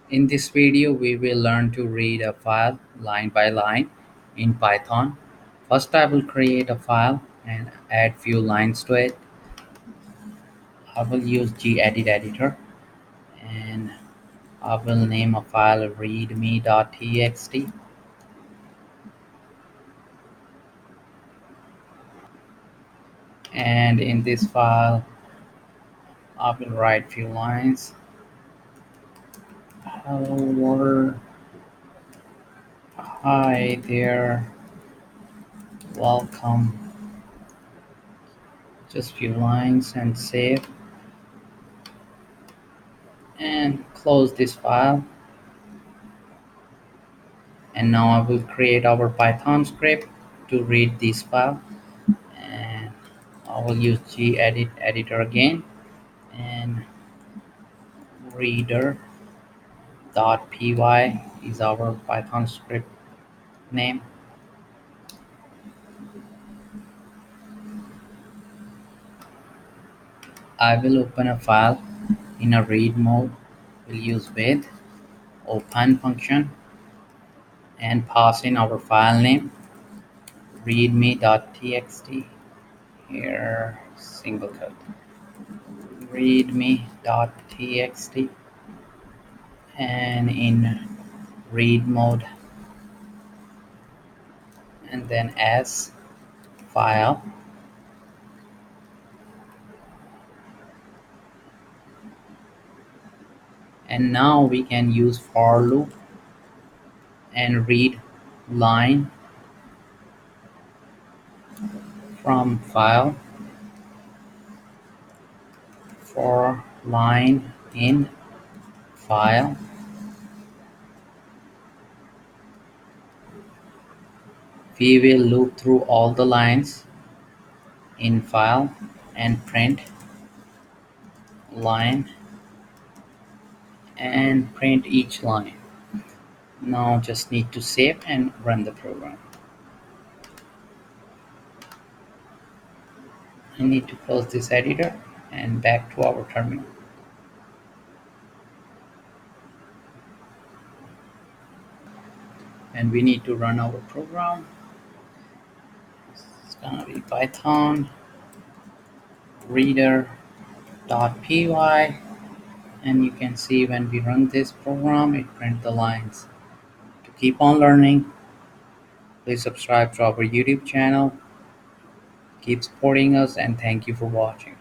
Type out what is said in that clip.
In this video, we will learn to read a file line by line in Python. First, I will create a file and add few lines to it. I will use gedit editor and I will name a file readme.txt, and in this file I will write few lines. Hello world, hi there, welcome. Just few lines and save and close this file. And now I will create our Python script to read this file, and I will use gedit editor again, and reader.py is our Python script name. I will open a file in a read mode. We'll use with open function and pass in our file name readme.txt. Here single quote readme.txt, and in read mode, and then as file, and now we can use for loop and read line from file for line in file. We will loop through all the lines in file and print line and print each line. Now just need to save and run the program. I need to close this editor and back to our terminal. And we need to run our program. It's gonna be Python reader.py, and you can see when we run this program it prints the lines. To keep on learning, please subscribe to our YouTube channel. Keep supporting us, and thank you for watching.